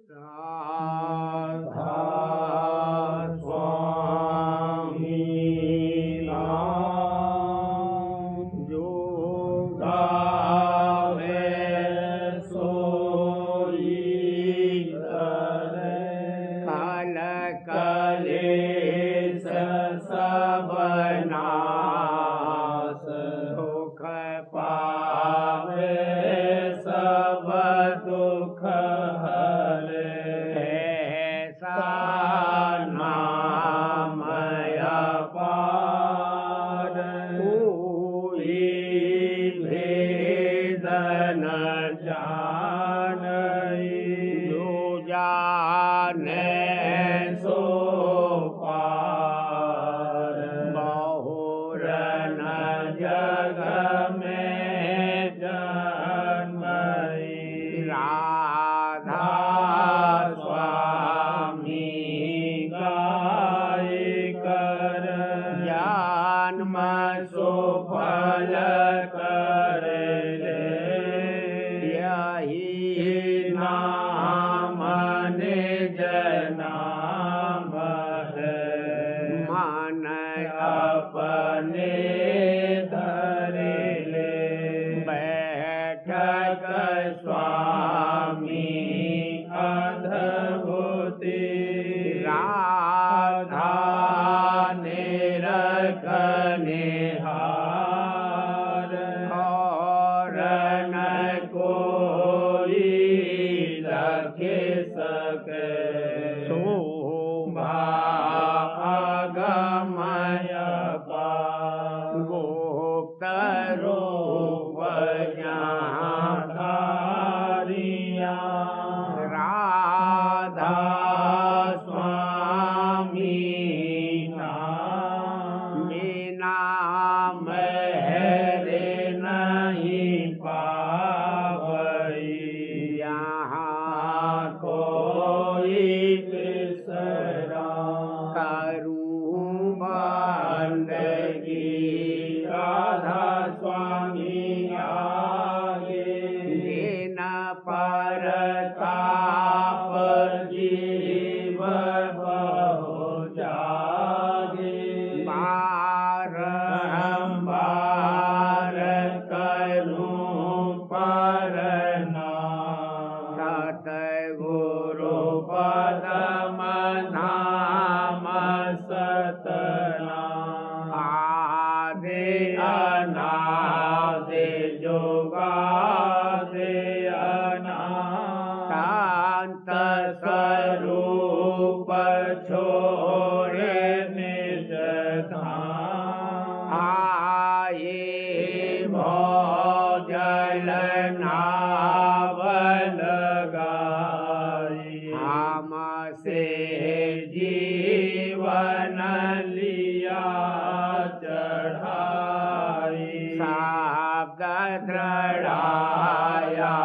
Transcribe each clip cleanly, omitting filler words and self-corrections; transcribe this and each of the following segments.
राधा स्वामी नाम जो गावे सोई करे, कल कलेश सब नाश, सुख पावे सब दुख हरे, ऐसा नाम अपार कोई भेद न जानै, जो जाने सो पार, बहुर न जग में जन्मई, राधा स्वामी गाय कर, जन्म सो फल कर ले, यही नाम निज नाम है, मन अपने धर ले, बैठक स्वामी अद्भुति, राधा निरख निहार, और न कोई रख सके, शोभा अगमय पार, गुप्त रूप ज्ञान धारिया, राधा स्वामी नाम, नाम रे नहीं पावई, यहाँ कोई बिसरा, करूं बंदगी राधा स्वामी आगे, दिन परताप जीव बहु जागे, बारंबार करूं परनाम, सतगुरु पदम नाम सतनाम, आदि अनादि जुगादि अनादि, शांत स्वरूप छोड़े निज धाम, आए भोजल नाव लगाई, हमसे जीवन लिया चढ़ाई, शब्द दृढ़ाया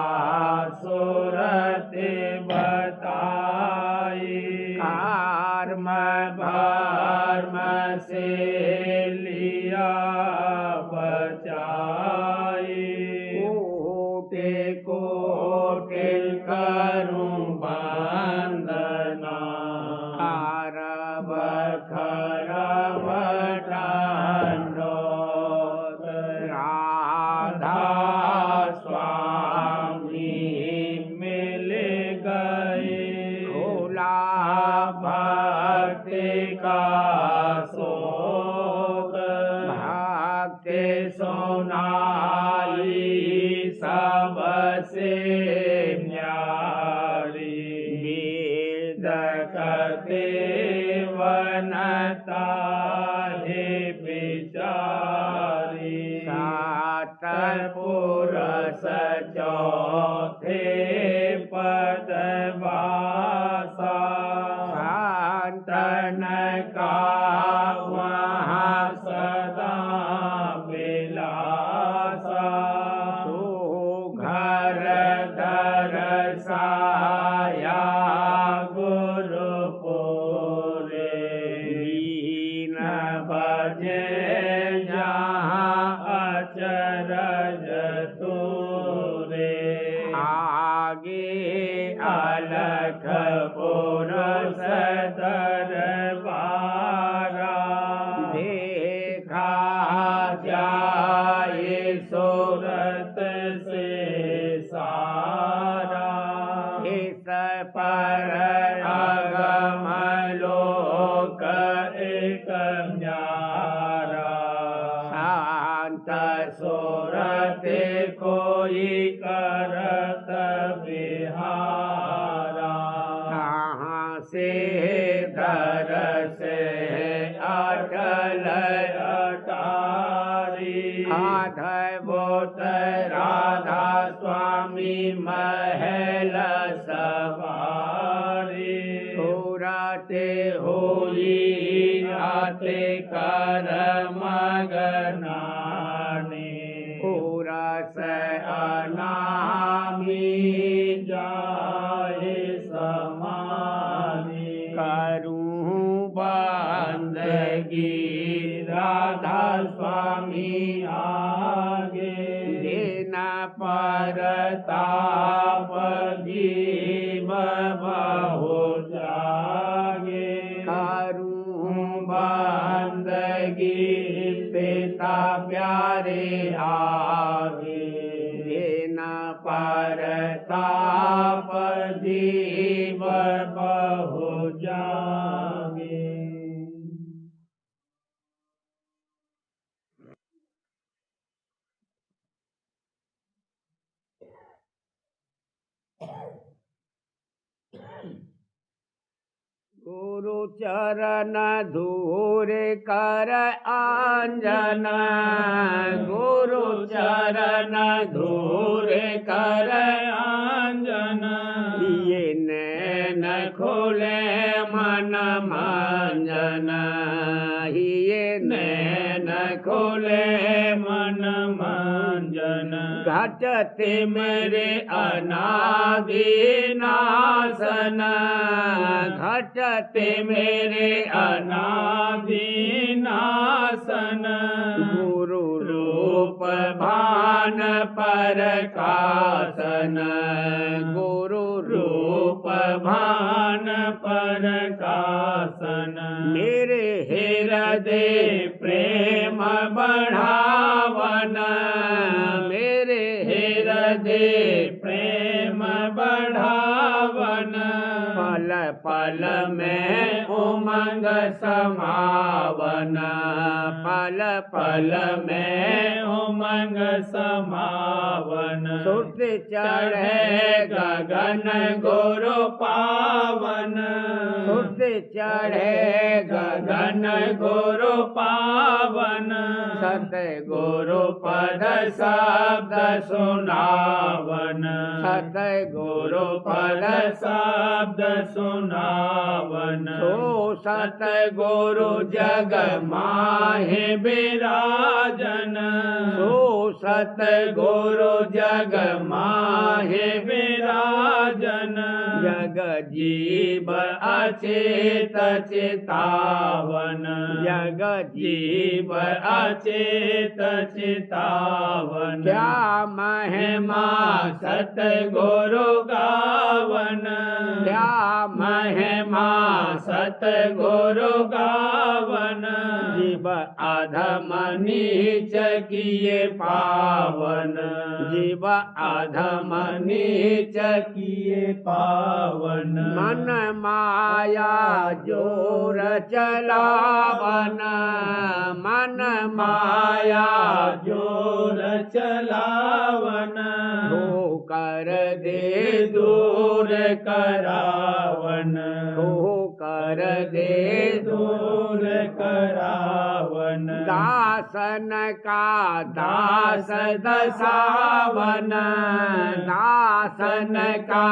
सुरति बताई, कर्म भर्म से लिया बचाई, कोटि कोटि करूं वंदना, खरब खरब दंडोत, राधा स्वामी मिल गए, खुला भक्ति का सोत, भक्ति सुनाई सबसे न्यारी, वेद कते वनता है विचारी, सात पुरुष चौथे पद वासा, संतन का वहाँ सदा विलासा, सुघर दरसाया गुरुपुरे, दीन बजे जहाँ अचरज तूरे, आगे अलख पुरुष दरबारा देखा जाए सूरत से सारा इस पर अगम लोक एक न्यारा शांत सूरत कोई करत विहारा कहाँ से दर से अटल अटारी अद्भुत राधा स्वामी महल सवारी सूरत होई आते कर मगनानी पूरस अनामी जाए समानी करूं बंदगी राधा स्वामी आगे दिन परताप जीव बहु जागे करूं बंदगी पिता प्यारे आगे दिन परताप जीव बहु जागे। गुरु चरण धूर कर आंजन गुरु चरण धूर कर आंजन ये नैन खोले मन मंजन ये नैन खोले मन मंजन घटते मेरे अनादि नासन घटते मेरे अनादि नासन गुरु रूप भान परकासन गुरु रूप भान परकासन मेरे हृदय प्रेम बढ़ावन मेरे हृदय प्रेम बढ़ावन पल पल में उमंग समावन पल पल में उमंग समावन सुत चढ़े गगन गुरु पावन सुत चढ़े गगन गुरु पावन सत गुरु पद शब्द सुनावन सत गुरु पद शब्द सुनावन सो सत गुरु जग माहे विराजन सो सत गुरु जग माहे विराजन जग जीव अचेत चितावन जग जीव अचेत चितावन क्या महिमा सत गुरु गावन क्या महिमा सत गुरु गावन जीव अधम नीच किए पावन जीव अधम नीच किए पावन मन माया जोर चलावन मन माया जोर चलावन हो कर दे दूर करावन हो कर दे दूर करावन दासन का दास दसावन दासन का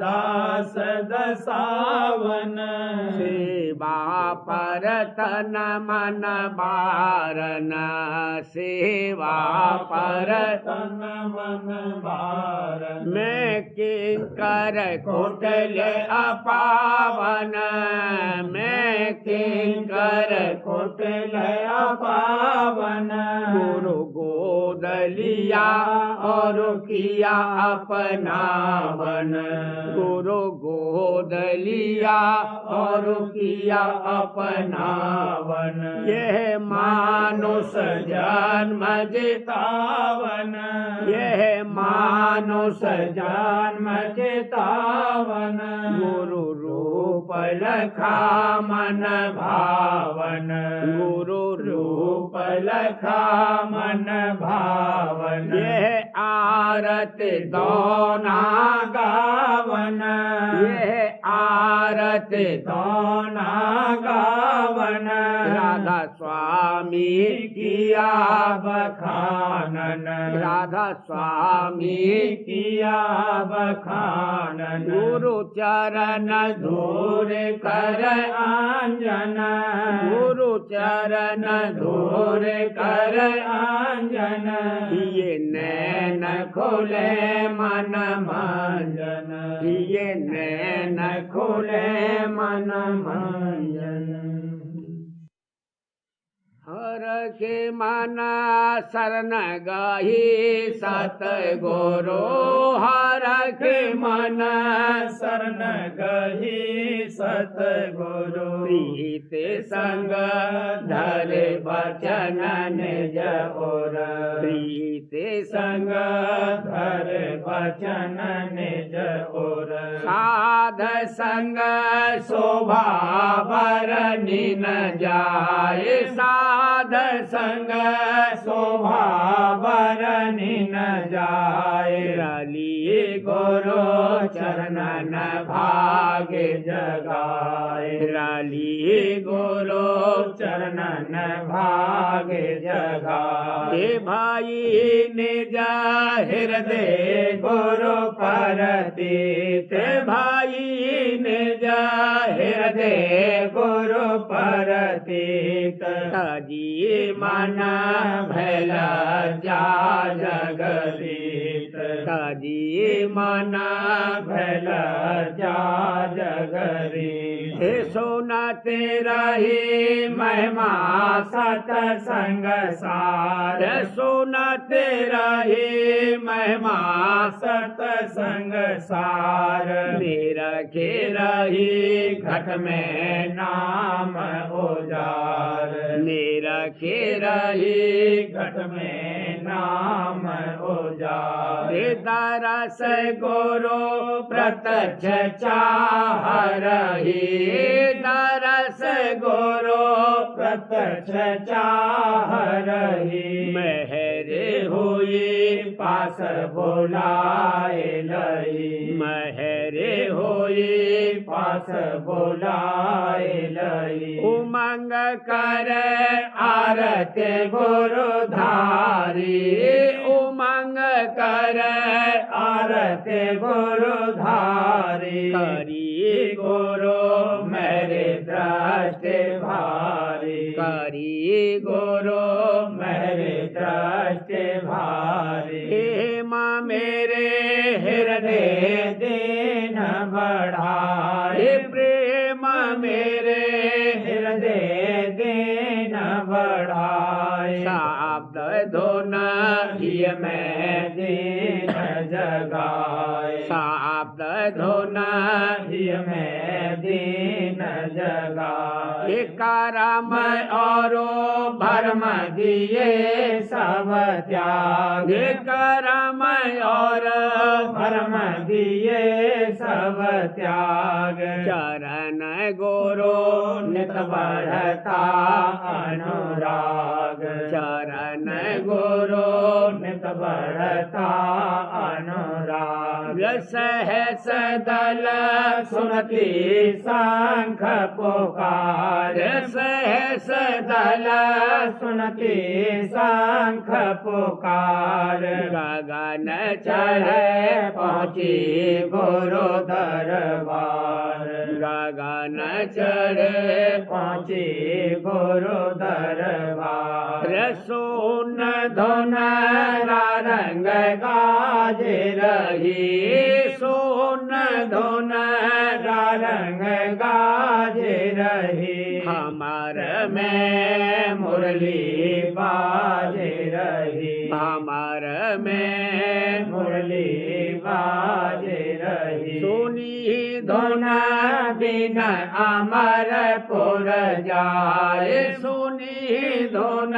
दास दसावन सेवा पर तन मन बारन सेवा पर तन मन बारन मैं किंकर कुटिल अपावन मैं किंकर कुटिल अपावन गुरु गोद लिया और किया अपनावन, गुरु गोद लिया और किया अपनावन। यह मानुष जन्म जितावन, यह मानुष जन्म जितावन। गुरु रूप लखा मन भावन, गुरु रूप लखा मन भावन। यह आरती दोना गावन, यह आरती दोना गावन। राधा स्वामी किया बखानन, राधा स्वामी किया बखानन। गुरु चरण धूर कर आंजन, गुरु चरण धूर कर आंजन। ये नैन खोले मन मंजन, ये नैन खोले मन मंजन। हर के मन शरण गही सतगुरु, हर के मन शरण गही सतगुरु। प्रीत संग धरे वचन निज ओर, प्रीत संग धरे वचन निज ओर। साध संग शोभा बरनी न जाए, साध संग शोभा बरनी न जाए। रलिए गुरु चरणन भाग्य जगाए, रलिए गुरु चरणन भाग्य जगाए। भाई निज हृदय गुरु परतीत, भाई निज हृदय गुरु परतीत। तजी मन भैल जा जगदीत, तजी मन भैल जा जगदीत। सुनत रही महिमा सतसंग सार, सुनत रही महिमा सतसंग सार। मेरा के रही घट में नाम उजार, मेरा के रही घट में नाम उजार। दरस गुरु प्रत्यक्ष चाह रही, दरस गुरु प्रत्यक्ष चाह रही। मेहरे हुई पास बुलाए लई, मेहरे हुई पास बुलाए लई। उमंग कर आरती गुरु धारी, उमंग कर आरती गुरु धारी। करी गुरु मेरे दृष्टि भारी, करी गुरु मेरे दृष्टि भारी। हेम मेरे हृदय दीन बढ़ाए, प्रेम मेरे हृदय दीन बढ़ाए। शब्द धुन ही में दीन जगाए, शब्द धुन ही में दीन जगाए। करम और भरम दिए सब त्याग, करम और भरम दिए सब त्याग। चरण गुरु नित बढ़ता अनुराग, चरण गुरु नित बढ़ता अनुराग। सहस दल सुनती शंख पुकार, सहस दल सुनती शंख पुकार। गगन चढ़े पहुँची गुरु दरबार, गगन चढ़े पहुँची गुरु दरबार। सुन धुन रंग गाज रही, सुन धुन रंग गाज रही। हमार में मुरली बाज रही, हमार में मुरली बाज रही। सुनी धुन बिन अमरपुर जाए, सुनी धुन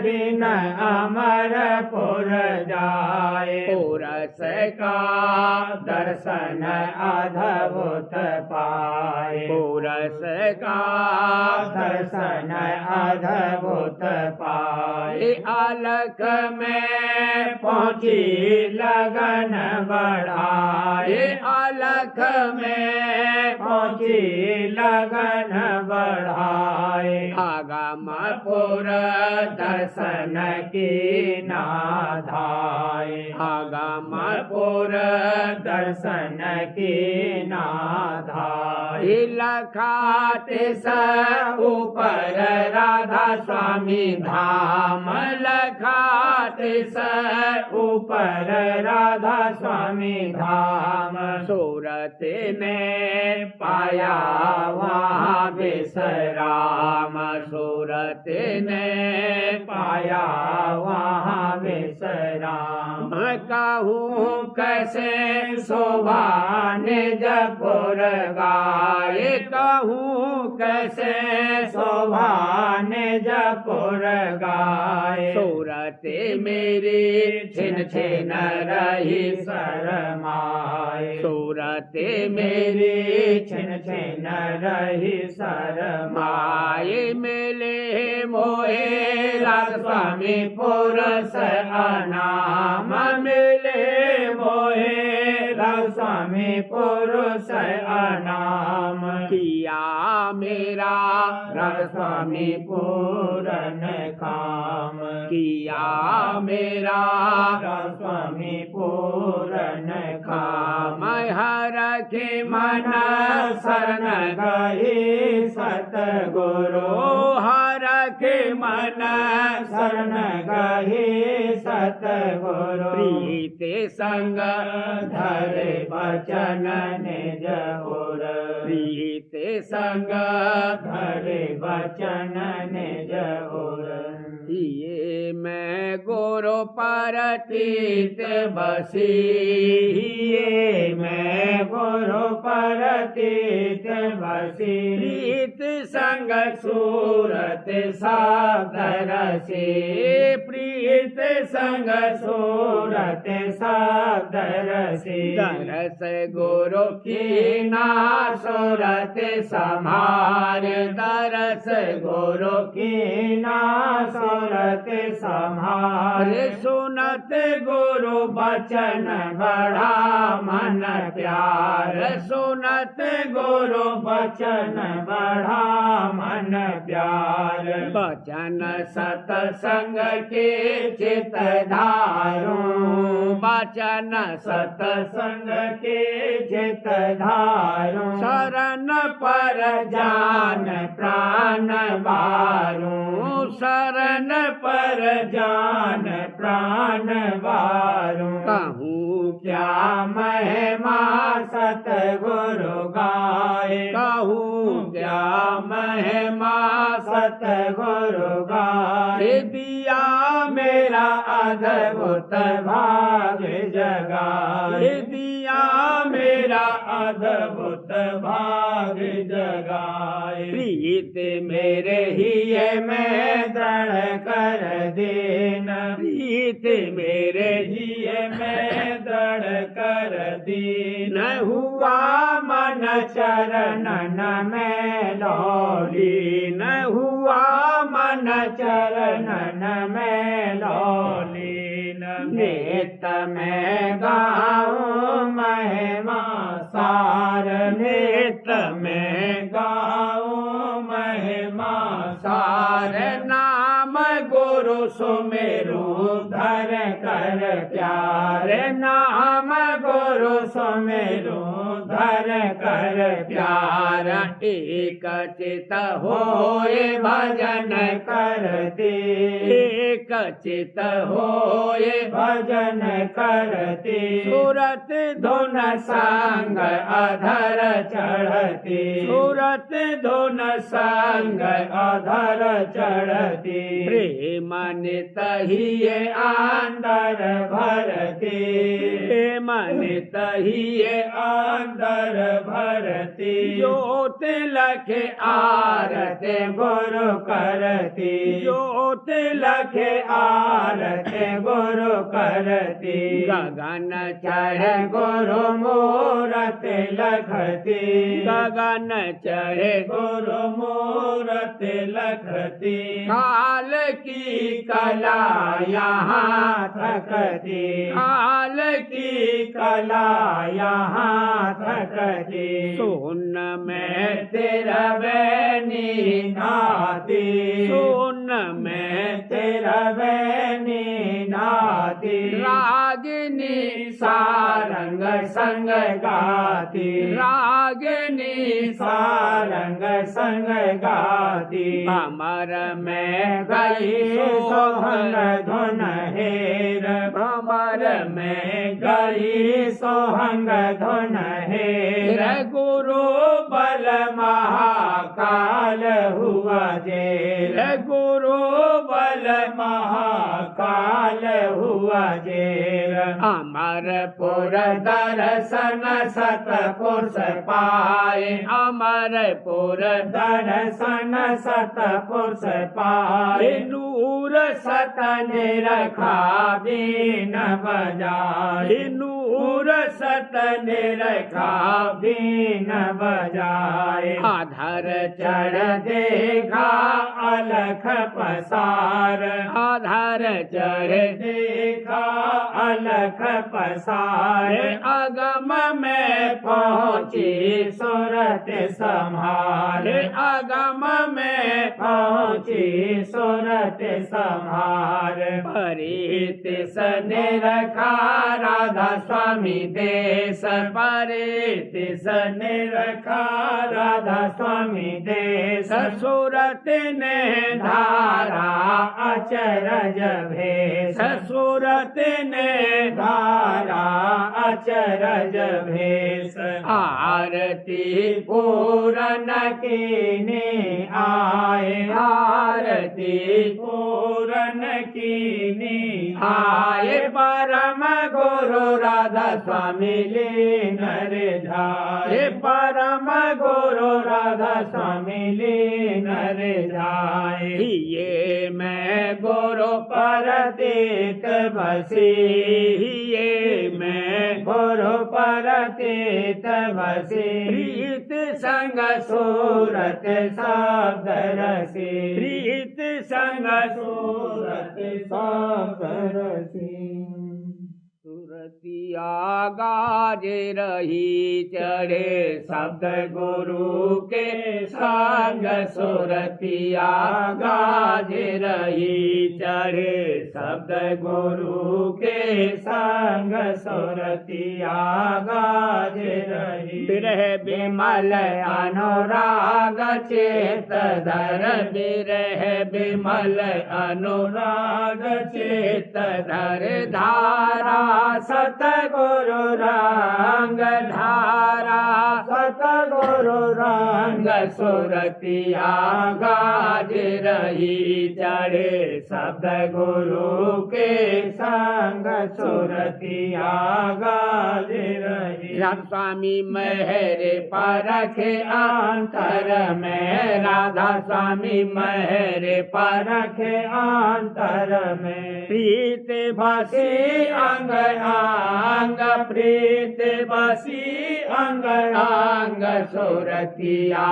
बिन अमरपुर जाए। पुरस का दर्शन अद्भुत पाए। पुरस का दर्शन अद्भुत पाए। अलख में पहुँची लगन बढ़ाए। अलख में पहुँची लगन बढ़ाए। आगमपुर दर्शन की नाधाए। आगमपुर दर्शन की नाधाए। लखाते स ऊपर राधा स्वामी धाम, लखाते स ऊपर राधा स्वामी धाम। सूरत ने पाया वहाँ विश्राम। सूरत ने पाया वहाँ विश्राम। कहूँ कैसे शोभा निज पुर गाए। कहूँ कैसे शोभा निज पुर गाए। सूरत मेरी छिन छिन रही शरमाए। सूरत मेरी छिन छिन रही शरमाए। माए मिले मोहे राधा स्वामी पुरुष अनाम। मिले मोहे राधा स्वामी पुरुष अनाम। किया मेरा राधा स्वामी पूरन काम। किया मेरा राधा स्वामी पूरन काम। हर के मन शरण गई सतगुरु। हर के मन शरण गई सतगुरु। प्रीत संग धरे बचन निज उर। प्रीत संग धरे बचन निज उर। ये मैं गुरु परतीत बसी। ये मैं गुरु परतीत बसी। प्रीत संग सूरत साध रसी। प्रीत संग सूरत साध रसी। दरस गुरु की ना सूरत समार। दरस गुरु की ना सूरत संभार। सुनत गुरु बचन बड़ा मन प्यार। सुनत गुरु बचन बड़ा मन प्यार। बचन सतसंग के चित धारू। बचन सतसंग के चित धारू। शरण पर जान प्राण बारू। शरण पर जान प्राण बारू। कहूँ क्या महिमा सतगुरु गाए। कहूँ क्या महिमा सतगुरु गाए। दिया मेरा अद्भुत भाग जगाए। दिया मेरा अद्भुत भाग जगाए। प्रीत मेरे हिये में दृढ़ कर देना। प्रीत मेरे हिये में दृढ़ कर दीन। हुआ मन चरणन में लौलीन। हुआ मन चरणन में लौलीन। नित में गाऊं महिमा सार। नित में गाऊं महिमा सार। नाम गुरु सुमेरु धर कर प्यार। नाम गुरु सुमेरु घर कर प्यार एक चित होए भजन करते एक चित होए भजन करते सूरत धुन संग अधर चढ़ती सूरत धुन संग अधर चढ़ती प्रेम नित ही अंदर भरती प्रेम नित ही अंदर भरती ज्योत लखे आरते गुरु करती ज्योत लखे आरते गुरु करती गगन चढ़े गुरु मूरत लखती गगन चढ़े गुरु मूरत लखती काल की कला यहाँ थकती काल की कला यहाँ थकती सुन मैं तेरा बैनी नाती सुन मैं तेरा बैनी नाती रागिनी सारंग संग गाती रागिनी सारंग संग गाती भमर में गई सोहन धुन हेर भमर में गई सोहंग धुन हेर गुरु बल महाकाल हुआ जेर गुरु बल महाकाल हुआ जेर अमरपुर दर्शन सतपुरुष पाए अमरपुर दर्शन सतपुरुष पाए नूर सत निरखा बीन बजाए नूर सत निरखा बीन बजाए आधर चढ़ देखा अलख पसार आधर चढ़ देखा अलख पसार अगम में पहुँची सुरत संभार अगम में पहुँची सुरत संभार परित सने रखा राधा स्वामी देश परित सने रखा राधा स्वामी देश सूरत ने धारा अचरज भेष सूरत ने धारा अचरज भेष आरती पूरन कीने आए आरती पूरन कीने आए परम गुरु राधा स्वामी लीन रे जाए परम गुरु राधा स्वामी लीन रे जाए ये मैं गुरु परतीत बसी ये मैं गुरु परतीत बसी प्रीत संग सूरत शब्द रसी प्रीत संग सूरत शब्द रसी सुरतिया गाज रही चढ़े शब्द गुरु के संग सुरतिया गाज रही चढ़े शब्द गुरु के संग सुरतिया गाज रही विरह विमल अनुराग चेत धर विरह विमल अनुराग चेत धर धारा सतगुरु रंग धारा सतगुरु रंग सुरतिया गाज रही चढ़े शब्द गुरु के संग सुरतिया गाज रही राधा स्वामी मेहरे परखे अंतर में राधा स्वामी मेहरे परखे अंतर में प्रीत बसी अंग अंग प्रीत बसी अंग अंग संग सुरतिया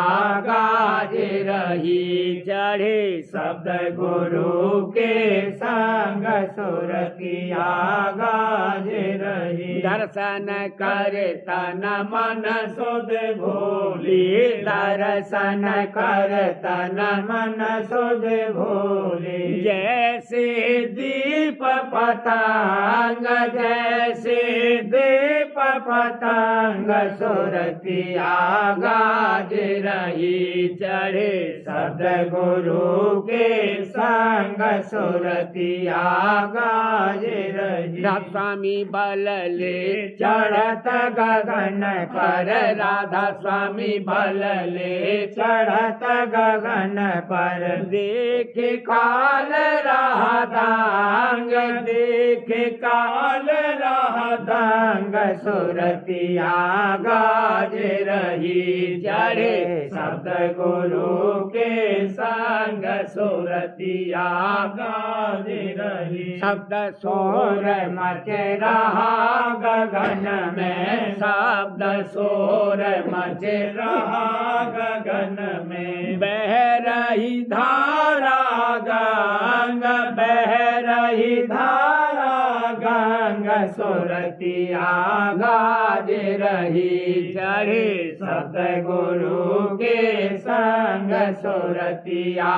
गाज रही चढ़े शब्द गुरु के संग सुरतिया गाज रही दर्शन कर तन मन सुध भोली दर्शन कर तन मन सुध भोली जैसे दीप पतंग जैसे दीप पतंग सुरतिया गाज रही चढ़े सदगुरु के संग सुरतिया गाज रही स्वामी बल ले चढ़त गगन पर राधा स्वामी बल ले चढ़त गगन पर देख काल राधांग देख काल राधांग सुरतिया गाज रही चढ़े शब्द गुरु के संग सुरतिया गाज रही शब्द सोर मच रहा गगन में शब्द सोर मच रहा गगन में बह रही धारा गंग बह रही धारा गंग सुरतिया गाज रही चढ़े सत गुरु के संग सुरतिया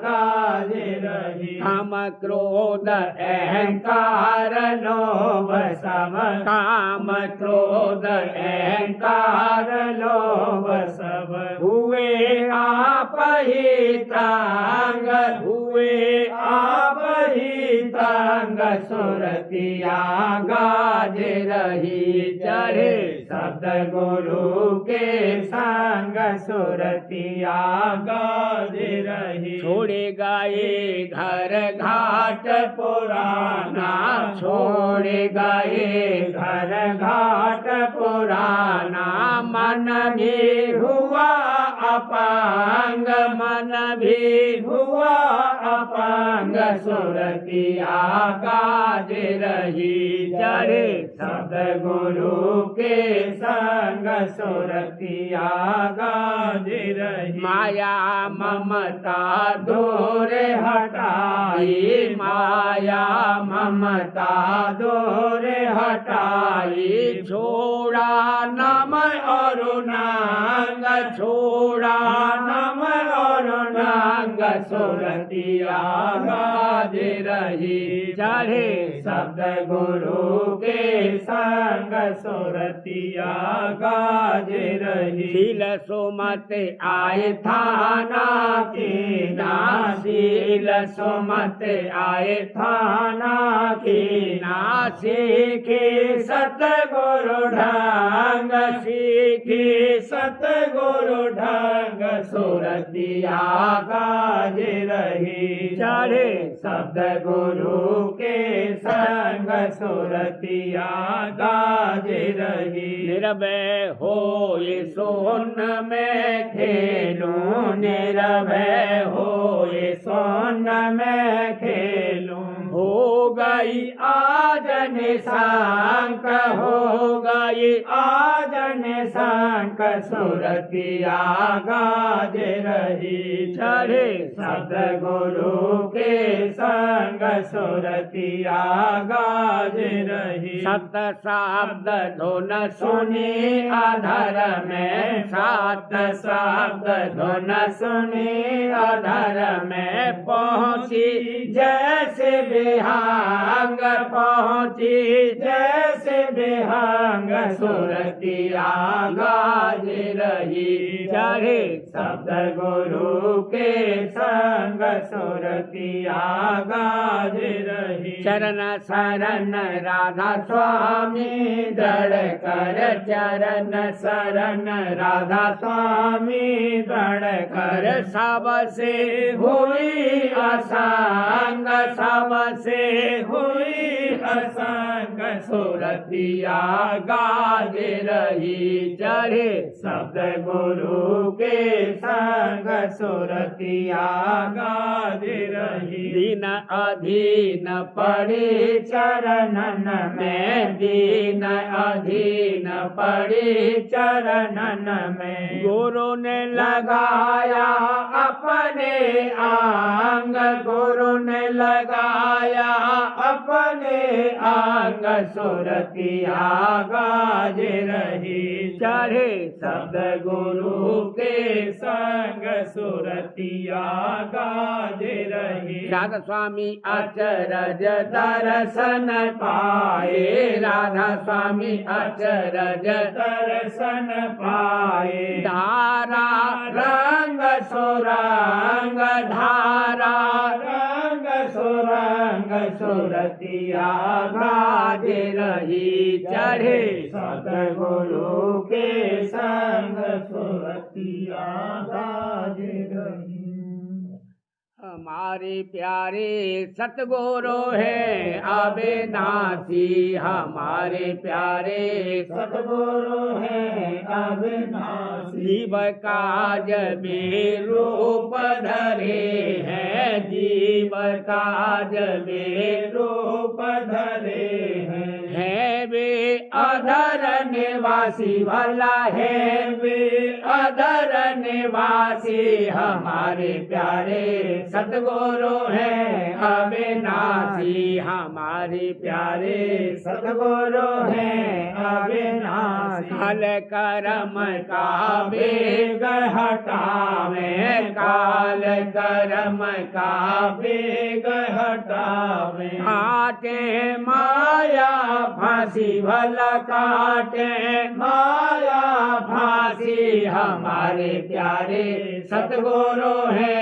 गाज रही हम क्रोध अहंकार लोभ सब काम क्रोध अहंकार लोभ सब हुए आप ही तांग हुए आप ही तांग सुरतिया गाज रही चढ़े शब्द गुरु के संग सुरतिया गाज रही छोड़े गए घर घाट पुराना छोड़े गए घर घाट पुराना मन भी हुआ अपांग मन भी हुआ अपांग सुरतिया गाज रही चढ़े शब्द गुरु के संग सुरतिया गाज रही माया ममता दूर हटाई माया ममता दूर हटाई छोड़ा नम और नांग छोड़ा नम और नांग सुरतिया गाज रही चढ़े शब्द गुरु के संग सुरतिया गाज रही शील सुमत आए थाना की ना शील सुमत आए थाना की ना सीखी सतगुरु ढंग सीखी सतगुरु ढंग सुरतिया गाज रही चढ़े शब्द गुरु के संग सुरतिया गाज रही निर्भय हो ये सोन में खेलूं निर्भय हो ये सोन में खेलूं हो गई आज निशांक हो गई आज निशांक सुरतिया गाज रही चढ़े शब्द गुरु के संग सुरतिया गाज रही सत शब्द धुन सुनी अधर में सात शब्द धुन सुनी अधर में पहुँची जैसे बिहांग पहुँची जैसे बिहांग सुरतिया गाज रही चढ़े शब्द गुरु के संग सुरतिया गाज रही चरण शरण राधा स्वामी दृढ़ कर चरण शरण राधा स्वामी दृढ़ कर सबसे हुई असंग सबसे हुई असंग सुरतिया गाज रही चढ़े शब्द सतगुरु के संग सुरतिया गाज रही। दीन अधीन पड़ी चरणन में, दीन अधीन पड़ी चरणन में। गुरु ने लगाया अपने आंग, गुरु ने लगाया अपने आंग, सुरतिया गाज रही। चढ़े शब्द गुरु के संग सुरतिया गाज रही। राधा स्वामी अचरज दर्शन पाए, राधा स्वामी अचरज दर्शन पाए। धारा रंग सुरंग, धारा रंग सुरंग, सुरतिया गाज रही। चढ़े सतगुरु के संग सुरतिया गाज रही। हमारे प्यारे सतगुरु है अविनाशी, हमारे प्यारे सतगुरु है अविनाशी। जीव काज में रूप धरे हैं, जीव काज में रूप धरे हैं। है वे अधर निवासी, भला है वे अधर निवासी। हमारे प्यारे सतगुरु है अविनाशी, हमारे प्यारे सतगुरु है अविनाशी। काल कर्म का वेग हटावे, काल कर्म का वेग हटावे। काटे माया फांसी, भला काटे माया फांसी। हमारे प्यारे सतगुरु है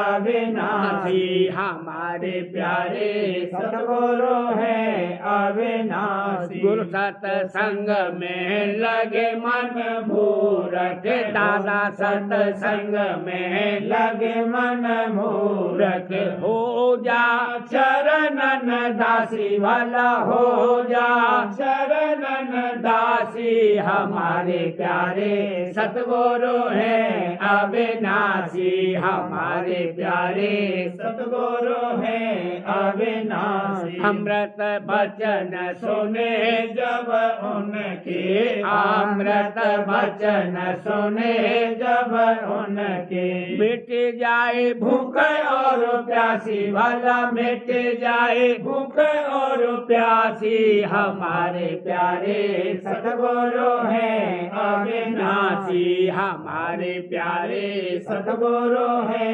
अविनाशी, हमारे प्यारे सतगुरु है अविनाशी। गुरु सत्संग में लगे मन मूरख, दादा सत्संग में लगे मन मूरख। हो जा चरणन दासी, भला हो जा चरणन दासी। हमारे प्यारे सतगुरु है अविनाशी, हमारे प्यारे सतगुरु है अविनाशी। अमृत बचन सुने जब उनके, अमृत बचन सुने जब उनके। मिट जाए भूख और प्यासी, भला मिट जाए भूख और प्यासी। हमारे प्यारे सतगुरु है अविनाशी, हमारे प्यारे सतगुरु है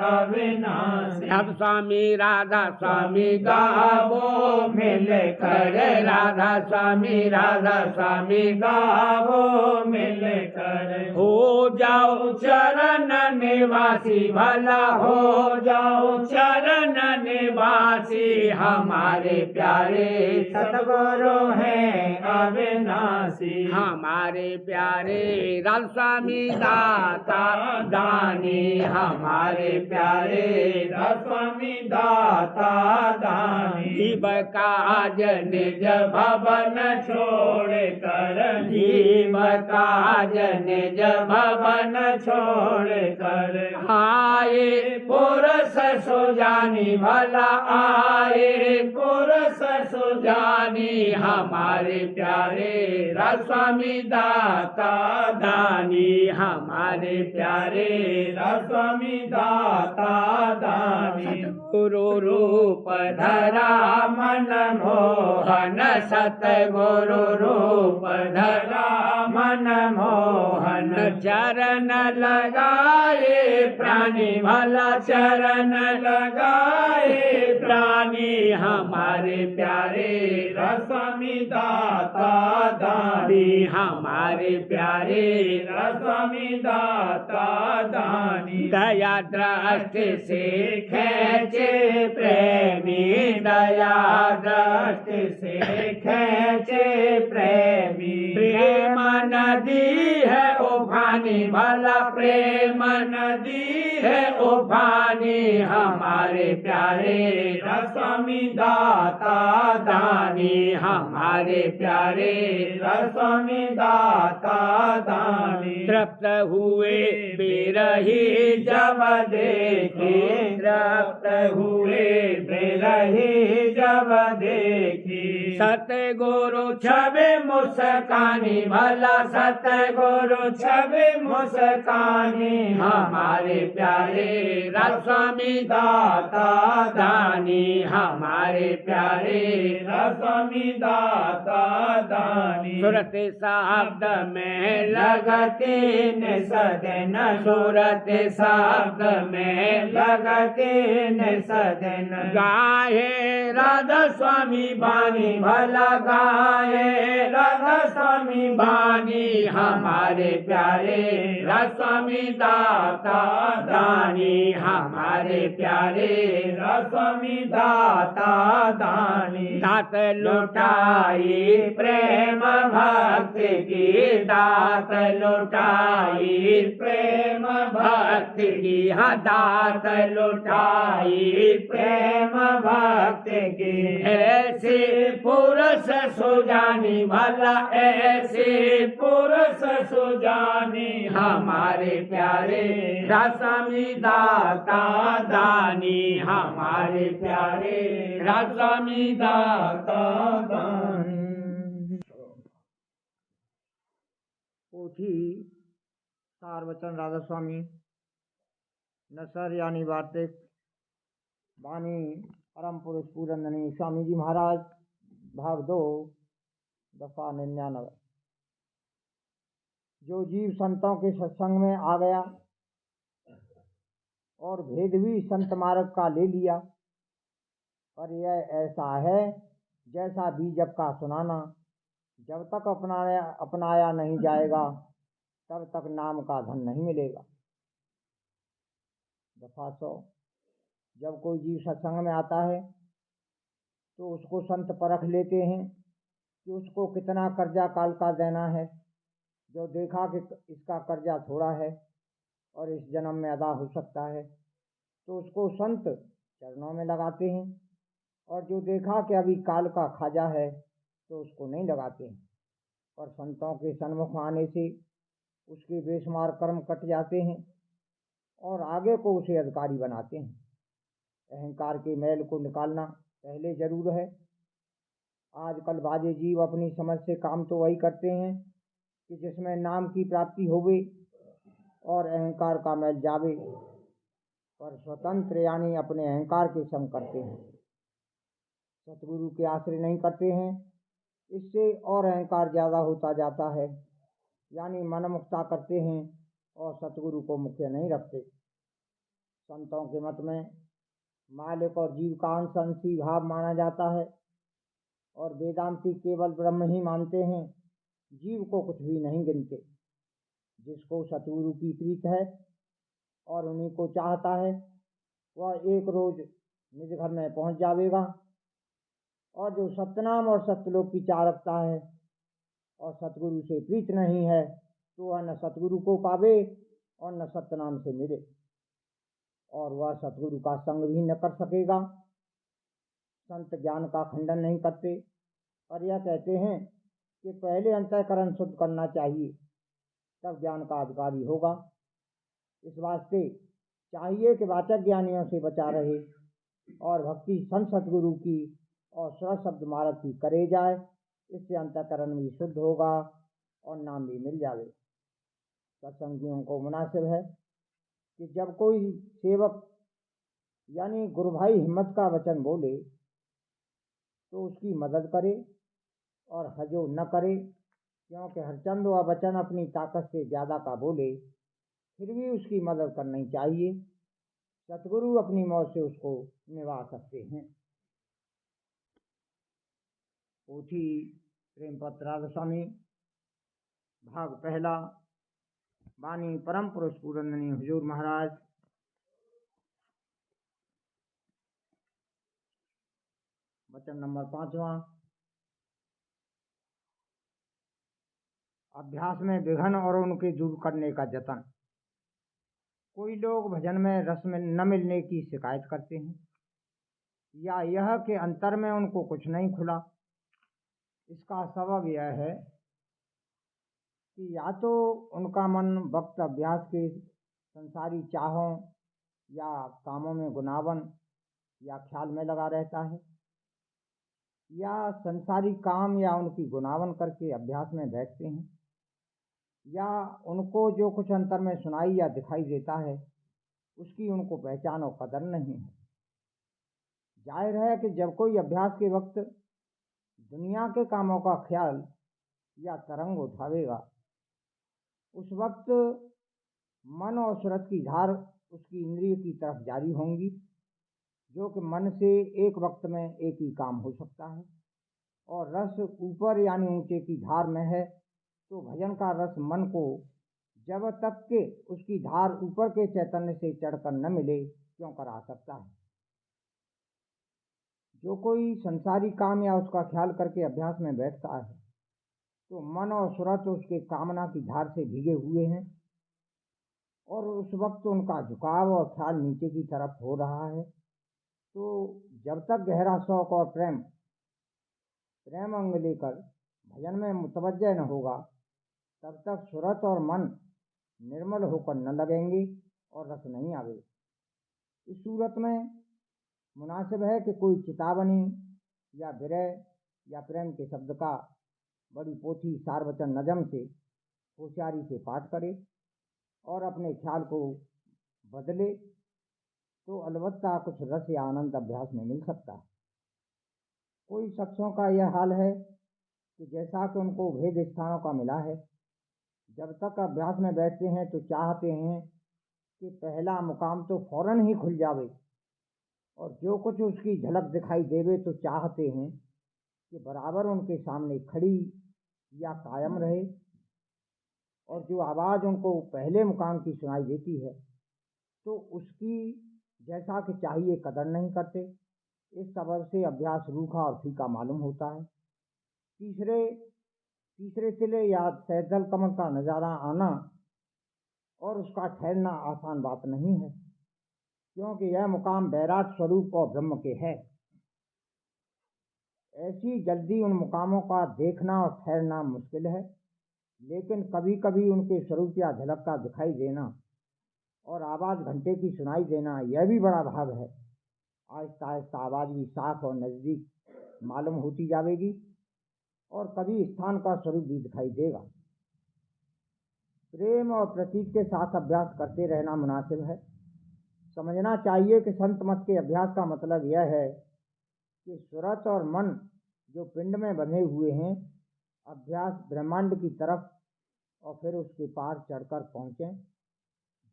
अविनाशी। अब स्वामी राधा स्वामी गावो मिलकर, राधा स्वामी गावो मिलकर। हो जाओ चरण निवासी, भला हो जाओ चरण निवासी। हमारे प्यारे सतगुरु है अविनाशी, हमारे प्यारे राधा स्वामी दाता दानी। हमारे प्यारे राधा स्वामी दाता दानी। जीव काज निज भवन छोड़ कर, जीव काज निज भवन छोड़ कर। आए पुरुष सुजानी, भला आए पुरुष सुजानी। हमारे प्यारे राधा स्वामी दाता दानी, हमारे प्यारे राधा स्वामी दाता दानी। गुरु रूप धरा मन मोहन, सतगुरु रूप धरा मन मोहन। चरण लगाए प्राणी, भला चरण लगाए प्राणी। हमारे प्यारे राधा स्वामी दाता दानी, हमारे प्यारे राधा स्वामी दाता दानी। दया दृष्टि से खेचे प्रेमी, दया दृष्टि से खेचे प्रेमी। प्रेम नदी है उफान, पानी भला प्रेम नदी है उफानी हमारे प्यारे रसमी दाता दानी हमारे प्यारे रसमी दाता दानी तृप्त हुए बिरही जब देखे तृप्त हुए बिरही जब देखी सतगुरु छवि मुस्कानी भला सतगुरु छवि मुस्कानी हमारे प्यारे रसमी दाता दानी हमारे प्यारे रसमी दाता दानी सूरत शब्द में लगते न सदन सूरत शब्द में लगते न सदन गाये राधा स्वामी बानी भला गाये राधा स्वामी बानी हमारे प्यारे रसमी दाता दानी हमारे प्यारे रसमी दाता दानी दात लुटाई प्रेम भक्ति की दात लुटाई प्रेम भक्ति की दात लुटाई प्रेम भक्ति की ऐसे पुरुष सुजानी भला ऐसे पुरुष सुजानी हमारे प्यारे रसमी दाता दानी हमारे प्यारे रसमी दाता दानी। पोथी सार वचन राधा स्वामी नसर यानी वार्तिक वाणी परम पुरुष पूरंदनी स्वामी जी महाराज भाग 2 दफा 99। जो जीव संतों के सत्संग में आ गया और भेदवी संत मार्ग का ले लिया, पर यह ऐसा है जैसा बीजक का सुनाना, जब तक अपनाया नहीं जाएगा तब तक नाम का धन नहीं मिलेगा। दफा 100। जब कोई जीव सत्संग में आता है तो उसको संत परख लेते हैं कि उसको कितना कर्जा काल का देना है। जो देखा कि इसका कर्जा थोड़ा है और इस जन्म में अदा हो सकता है तो उसको संत चरणों में लगाते हैं, और जो देखा कि अभी काल का खाजा है तो उसको नहीं लगाते हैं। और संतों के सन्मुख आने से उसके बेशुमार कर्म कट जाते हैं और आगे को उसे अधिकारी बनाते हैं। अहंकार के मैल को निकालना पहले जरूर है। आजकल बाजे जीव अपनी समझ से काम तो वही करते हैं कि जिसमें नाम की प्राप्ति होवे और अहंकार का मैल जावे, पर स्वतंत्र यानी अपने अहंकार के संग करते हैं, सतगुरु के आश्रय नहीं करते हैं। इससे और अहंकार ज़्यादा होता जाता है, यानी मनमुक्ता करते हैं और सतगुरु को मुख्य नहीं रखते। संतों के मत में मालिक और जीव का अंश अंशी भाव माना जाता है, और वेदांती केवल ब्रह्म ही मानते हैं, जीव को कुछ भी नहीं गिनते। जिसको सतगुरु की प्रीत है और उन्हीं को चाहता है, वह एक रोज निज घर में पहुंच जाएगा। और जो सत्यनाम और सत्यलोक की चाह रखता है और सतगुरु से प्रीत नहीं है, तो वह न सतगुरु को पावे और न सत्यनाम से मिले, और वह सतगुरु का संग भी न कर सकेगा। संत ज्ञान का खंडन नहीं करते, और यह कहते हैं कि पहले अंतःकरण शुद्ध करना चाहिए, तब ज्ञान का अधिकारी होगा। इस वास्ते चाहिए कि वाचक ज्ञानियों से बचा रहे और भक्ति संत सतगुरु की और स्वशब्द मार्ग की करे जाए। इससे अंतःकरण भी शुद्ध होगा और नाम भी मिल जावे। सत्संगियों को मुनासिब है कि जब कोई सेवक यानी गुरु भाई हिम्मत का वचन बोले तो उसकी मदद करे और हजो न करे, क्योंकि हरचंद वह वचन अपनी ताकत से ज़्यादा का बोले, फिर भी उसकी मदद करनी चाहिए। सतगुरु अपनी मौत से उसको निभा सकते हैं। पोथी प्रेमपत्र राधा स्वामी भाग पहला वाणी परम पुरुष पूरंदनी हुजूर महाराज। वचन नंबर 5वां। अभ्यास में विघ्न और उनके दूर करने का जतन। कोई लोग भजन में रस में न मिलने की शिकायत करते हैं, या यह कि अंतर में उनको कुछ नहीं खुला। इसका सबब यह है कि या तो उनका मन वक्त अभ्यास के संसारी चाहों या कामों में गुनावन या ख्याल में लगा रहता है, या संसारी काम या उनकी गुनावन करके अभ्यास में बैठते हैं, या उनको जो कुछ अंतर में सुनाई या दिखाई देता है उसकी उनको पहचान और कदर नहीं है। जाहिर है कि जब कोई अभ्यास के वक्त दुनिया के कामों का ख्याल या तरंग उठावेगा, उस वक्त मन और सूरत की धार उसकी इंद्रिय की तरफ जारी होंगी, जो कि मन से एक वक्त में एक ही काम हो सकता है। और रस ऊपर यानी ऊंचे की धार में है, तो भजन का रस मन को जब तक के उसकी धार ऊपर के चैतन्य से चढ़कर न मिले क्यों करा सकता है। जो कोई संसारी काम या उसका ख्याल करके अभ्यास में बैठता है, तो मन और सूरत उसके कामना की धार से भीगे हुए हैं, और उस वक्त उनका झुकाव और ख्याल नीचे की तरफ हो रहा है। तो जब तक गहरा शौक और प्रेम अंग लेकर भजन में मुतवज्जह न होगा, तब तक सूरत और मन निर्मल होकर न लगेंगे और रस नहीं आवेगा। इस सूरत में मुनासिब है कि कोई चितावनी या विरह या प्रेम के शब्द का बड़ी पोथी सारवचन नजम से होशियारी से पाठ करे और अपने ख्याल को बदले, तो अलबत्ता कुछ रस या आनंद अभ्यास में मिल सकता है। कोई शख्सों का यह हाल है कि जैसा कि उनको भेद स्थानों का मिला है, जब तक अभ्यास में बैठते हैं तो चाहते हैं कि पहला मुकाम तो फौरन ही खुल जावे, और जो कुछ उसकी झलक दिखाई देवे तो चाहते हैं कि बराबर उनके सामने खड़ी या कायम रहे। और जो आवाज़ उनको पहले मुकाम की सुनाई देती है, तो उसकी जैसा कि चाहिए कदर नहीं करते। इस सबब से अभ्यास रूखा और फीका मालूम होता है। तीसरे तिले या सैदल कमल का नज़ारा आना और उसका ठहरना आसान बात नहीं है, क्योंकि यह मुकाम बैराट स्वरूप और ब्रह्म के है। ऐसी जल्दी उन मुकामों का देखना और ठहरना मुश्किल है, लेकिन कभी कभी उनके स्वरूप या झलक का दिखाई देना और आवाज़ घंटे की सुनाई देना, यह भी बड़ा भाग है। आहिस्ता आहिस्ता आवाज़ भी साफ और नज़दीक मालूम होती जाएगी, और कभी स्थान का स्वरूप भी दिखाई देगा। प्रेम और प्रतीक के साथ अभ्यास करते रहना मुनासिब है। समझना चाहिए कि संत मत के अभ्यास का मतलब यह है कि सूरत और मन जो पिंड में बंधे हुए हैं, अभ्यास ब्रह्मांड की तरफ और फिर उसके पार चढ़कर पहुँचें।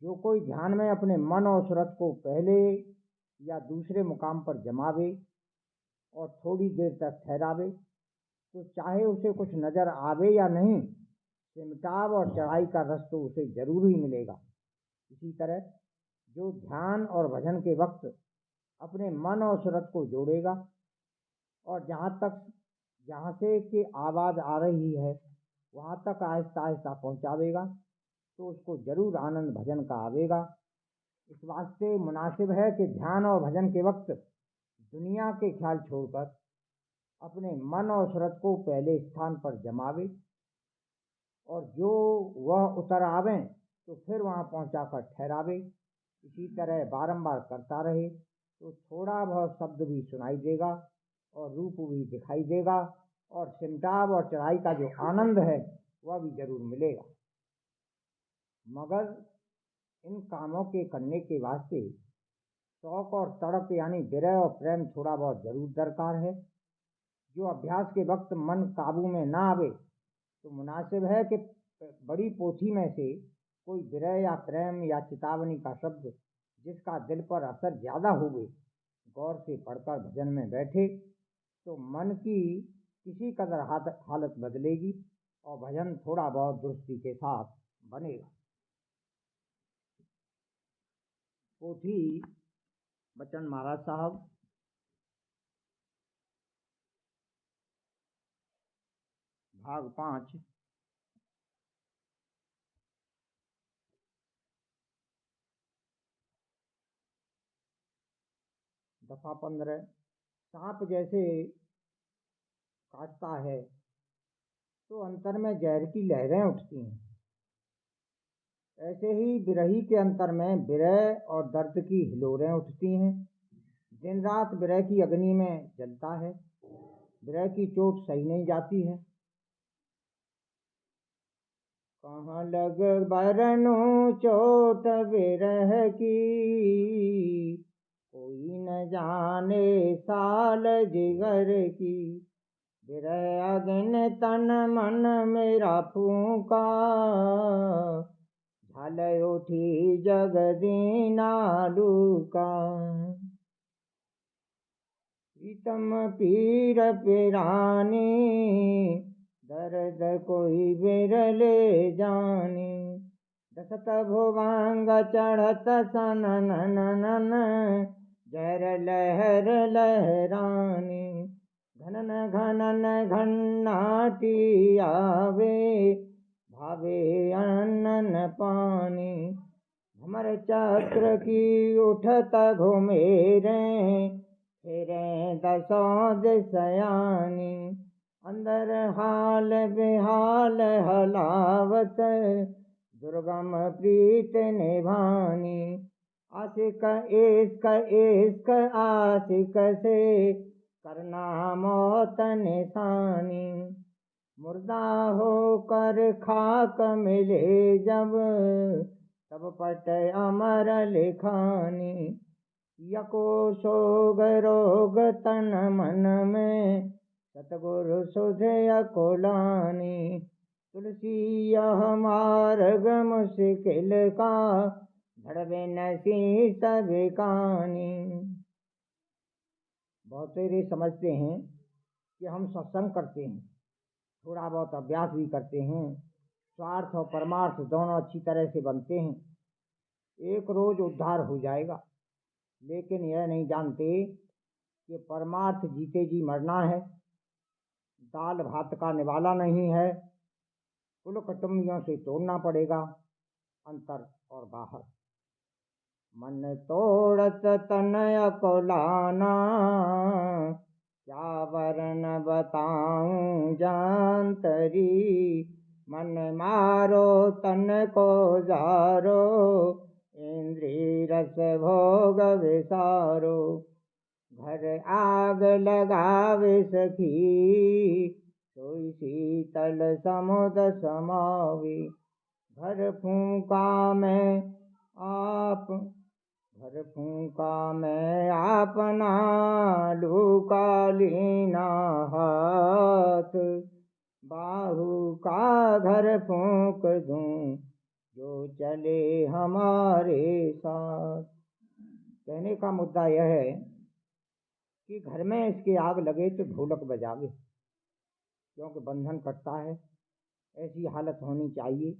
जो कोई ध्यान में अपने मन और सूरत को पहले या दूसरे मुकाम पर जमावे और थोड़ी देर तक ठहरावे, तो चाहे उसे कुछ नज़र आवे या नहीं, सिमटाव और चढ़ाई का रस तो उसे जरूर ही मिलेगा। इसी तरह जो ध्यान और भजन के वक्त अपने मन और सूरत को जोड़ेगा और जहाँ से कि आवाज़ आ रही है वहाँ तक आहिस्ता आहिस्ता पहुँचावेगा, तो उसको जरूर आनंद भजन का आवेगा। इस वास्ते मुनासिब है कि ध्यान और भजन के वक्त दुनिया के ख्याल छोड़कर अपने मन और सूरत को पहले स्थान पर जमावे, और जो वह उतर आवे तो फिर वहाँ पहुँचाकर ठहरावे। इसी तरह बारंबार करता रहे तो थोड़ा बहुत शब्द भी सुनाई देगा और रूप भी दिखाई देगा, और सिमटाव और चढ़ाई का जो आनंद है वह भी जरूर मिलेगा। मगर इन कामों के करने के वास्ते शौक और तड़प यानी विरह और प्रेम थोड़ा बहुत जरूर दरकार है। जो अभ्यास के वक्त मन काबू में ना आवे, तो मुनासिब है कि बड़ी पोथी में से कोई विरह या प्रेम या चेतावनी का शब्द जिसका दिल पर असर ज़्यादा होवे, गौर से पढ़कर भजन में बैठे, तो मन की किसी कदर हालत बदलेगी और भजन थोड़ा बहुत दुरुस्ती के साथ बनेगा। पोथी बच्चन महाराज साहब, भाग 5, दफा 15। सांप जैसे काटता है तो अंतर में जहर की लहरें उठती हैं, ऐसे ही विरही के अंतर में विरह और दर्द की हिलोरें उठती हैं। दिन रात विरह की अग्नि में जलता है, विरह की चोट सही नहीं जाती है। कहाँ लग बरनु चोट विरह की, कोई न जाने साल जिगर की। विरह अग्नि तन मन मेरा फूंका, झल उठी जगदीना लूका। प्रीतम पीर पिरानी, दर्द कोई बिरले जानी। दसत भुवंग चढ़त सनन, जहर लहर लहरानी। घनन घनन घन्नाटी आवे, भावे अनन पानी। भमर चक्र की उठत घुमेरे, फिरे दसों दिशयानी। अंदर हाल बेहाल हलावत, दुर्गम प्रीत निभानी। आशिक इश्क इश्क आशिक से, करना मौत निशानी। मुर्दा होकर खाक मिले जब, तब पट अमर लिखानी। यको सोग रोग तन मन में, सतगुरु सुधे अकुलानी। तुलसी यह मार्ग मुश्किल का, धड़बे नसी सब कानी। बहुत से समझते हैं कि हम सत्संग करते हैं, थोड़ा बहुत अभ्यास भी करते हैं, स्वार्थ और परमार्थ दोनों अच्छी तरह से बनते हैं, एक रोज उद्धार हो जाएगा। लेकिन यह नहीं जानते कि परमार्थ जीते जी मरना है, दाल भात का निवाला नहीं है, कुल कुटुंबियों से तोड़ना पड़ेगा, अंतर और बाहर। मन तोड़त तन अकुलाना, क्या वर्ण बताऊं जानतरी। मन मारो तन को जारो, इंद्रिय रस भोग विसारो। घर आग लगावे सखी, सोई शीतल समुद समावी। घर फूंका में अपना लूका लीना हाथ। बाहु का घर फूंक दूं, जो चले हमारे साथ। कहने का मुद्दा यह है कि घर में इसके आग लगे तो ढोलक बजावे, क्योंकि बंधन कटता है, ऐसी हालत होनी चाहिए।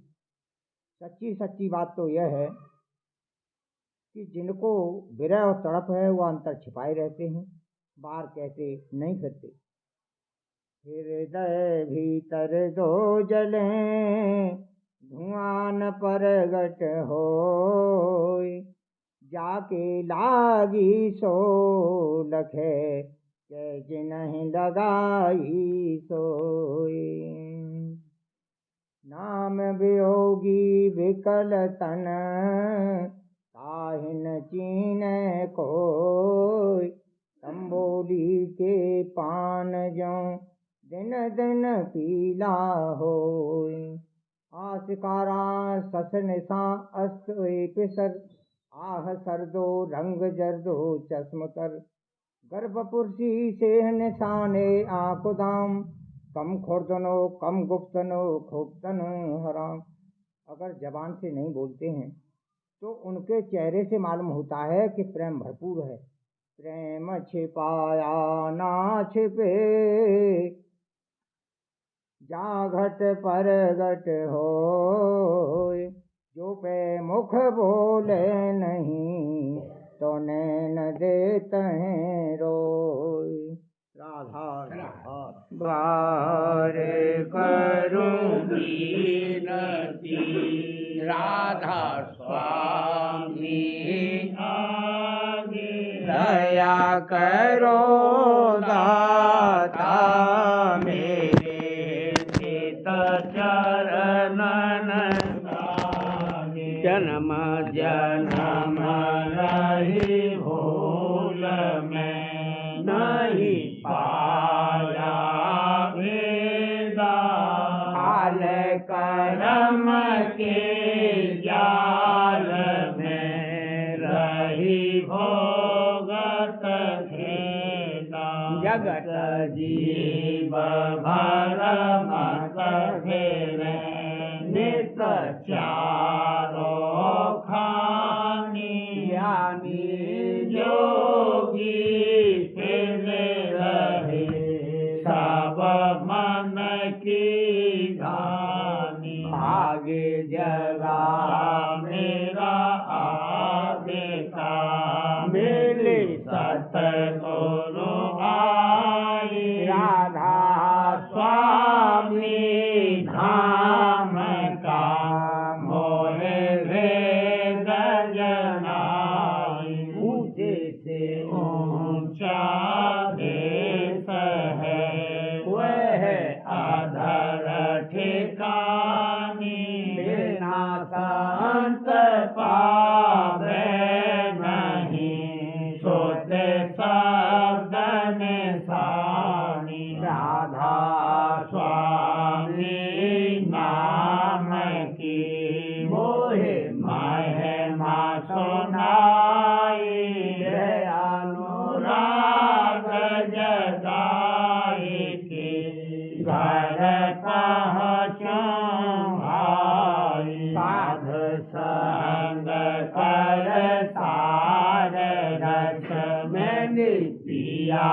सच्ची बात तो यह है कि जिनको विरह और तड़प है वो अंतर छिपाए रहते हैं, बाहर कहते नहीं करते। हृदय भीतर दो जले, धुआं न परगट होय। जाके लागी सो लखे, के जिन्हि लगाई सोय। नाम वियोगी विकल तन, ताहिन चीने कोय। तंबोली के पान जो, दिन दिन पीला होय। आशिकारा सस निशा अस्त पिसर, आह सरदो रंग जरदो चश्म कर। गर्भपुरसी से निशाने आकुदाम, कम खुर्दनो कम गुफ्तनो खूबतन हराम। अगर जबान से नहीं बोलते हैं तो उनके चेहरे से मालूम होता है कि प्रेम भरपूर है। प्रेम छिपाया ना छिपे, जा घट पर घट होय। जो पे मुख बोले नहीं, तो नैन देते हैं रोय। राधा बार करूं बीनती, राधा स्वामी आगे। दया करो दाता मेरे चित चरणन लागे। जन्म जन्म रही भूल में नहीं पाया वेदा। हाल करम के जाल में रही भोगत खेला। जगत जीव भर मत फेरे नित चारो खानी। ज्ञानी जोगी फिरे रहे सब मन की धानी। आगे जगा मेरा आगे का मिले सतगुरु आई। राधा स्वामी धाम का मोहे वेद जनाई। ऊंचे से ऊंचा देश है वह अधर ठिकानी। बिना संत पावे नहीं सोते शब्द निशानी। राधा स्वामी नाम की मोहे महिमा सुनाई। अनुराग जगाई के घर पहुँचूं आई। साध संग कर सार रस मैंने पिया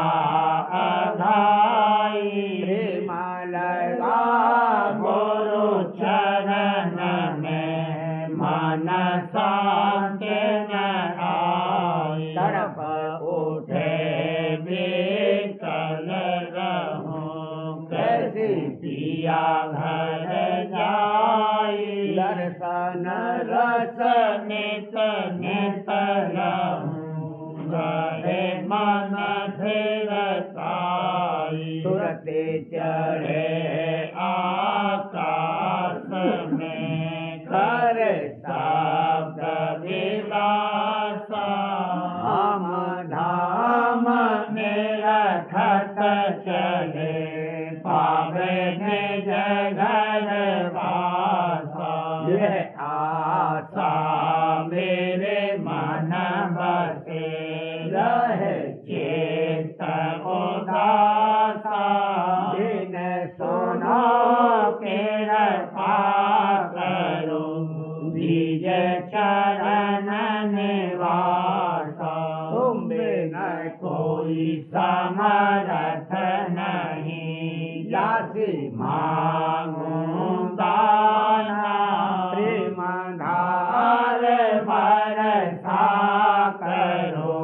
अघाई। प्रेम लगा गुरु चरण में मन शांत न आई। तड़प उठे बेकल रहूं कैसे पिया घर जाई। दर्शन रस नित नित रहूं गए मन फिरताई। तुरते चढ़े आकाश में कर शब्द विलासा। हम धाम में रखत चले पावे निज घर वासा। यह आशा मेरे मन बसे रहे चेत उदासा। जिन सुनो कृपा करो निज चरण निवासा। तुम बिना कोई समरथ नहीं जाति मांगूं दाना। प्रेम धार बरसा करो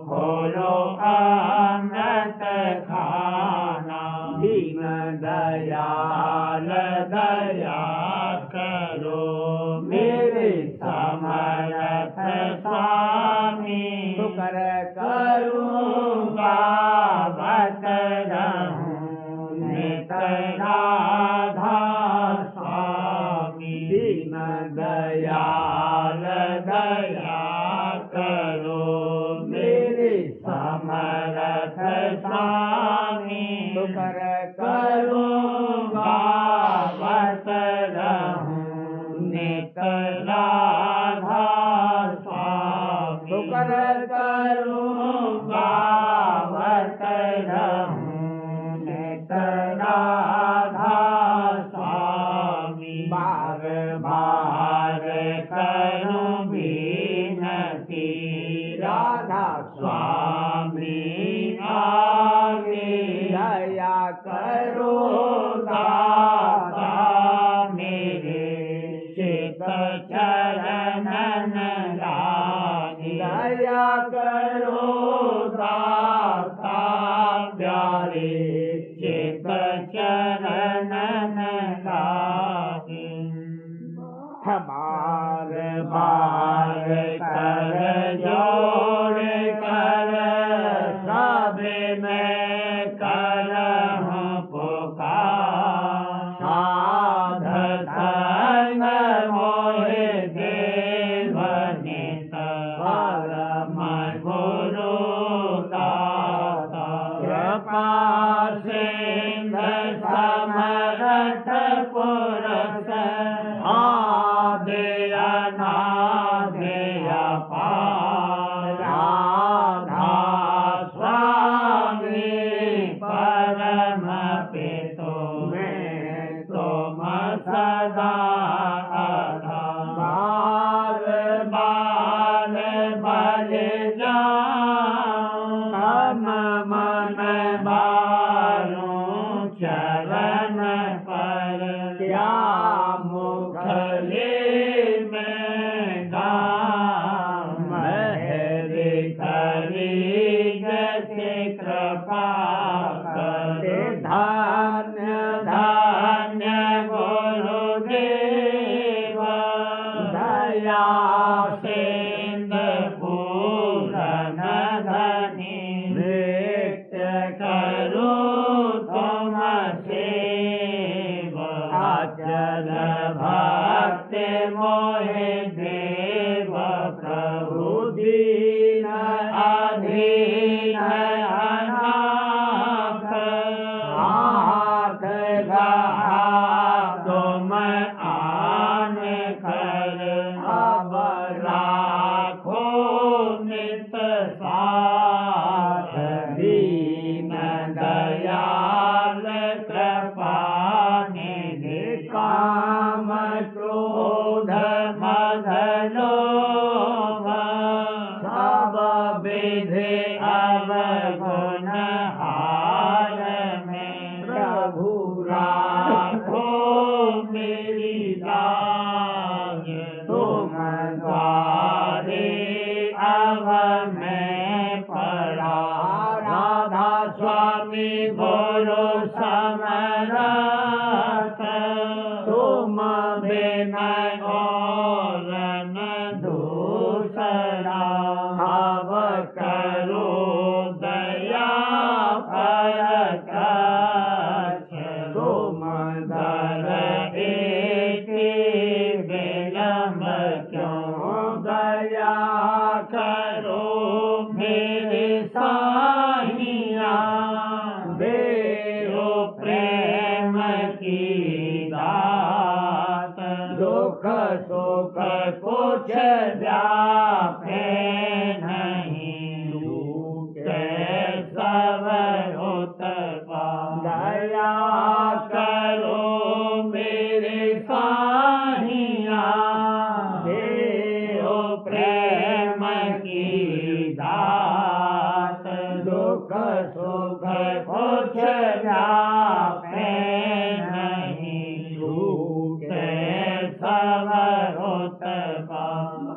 खोलो अमृत खाना। दीन दयाल दया करो मेरे समरथ स्वामी। शुक्र करूँगा बत रहूं नित राधा स्वामी। दीन दयाल दया करो मेरे समरथ स्वामी। शुक्र करूँगा बत रहूं नित राधा स्वामी। शुक्र करूँगा बत रहूं नित राधा स्वामी। बार बार करूं विनती राधा स्वामी आगे। दया करो दाता मेरे चित चरणन लागे। दया करो दाता प्यारे चित चरणन लागे। बार बार कर जोड़ कर सिंध पूरन धनी नृत्य करो तुम सेव अचल भक्ति मोहे देव प्रभु दीन अधीन अनाथ हाथ गहा तुम आन कर अब राखो नित साथ दीन दयाल कृपा निधि काम क्रोध मद लोभ सब विधि अवगुण हार में प्रभु राखो मेरी लाज तुम द्वारे अब मैं पड़ा राधा स्वामी गुरु समरथ तुम बिना और न दूसरा अब करो दया परकछ तुम दर एक विलम्ब क्यों दया करो मेरे साहिया देहो प्रेम की दात दुख सुख कुछ व्यापे नहीं छूटे सब उत्पा दया करो मेरे साहिया देहो प्रेम की दात दुख सुख कुछ व्यापे नहीं छूटे सब उत्पा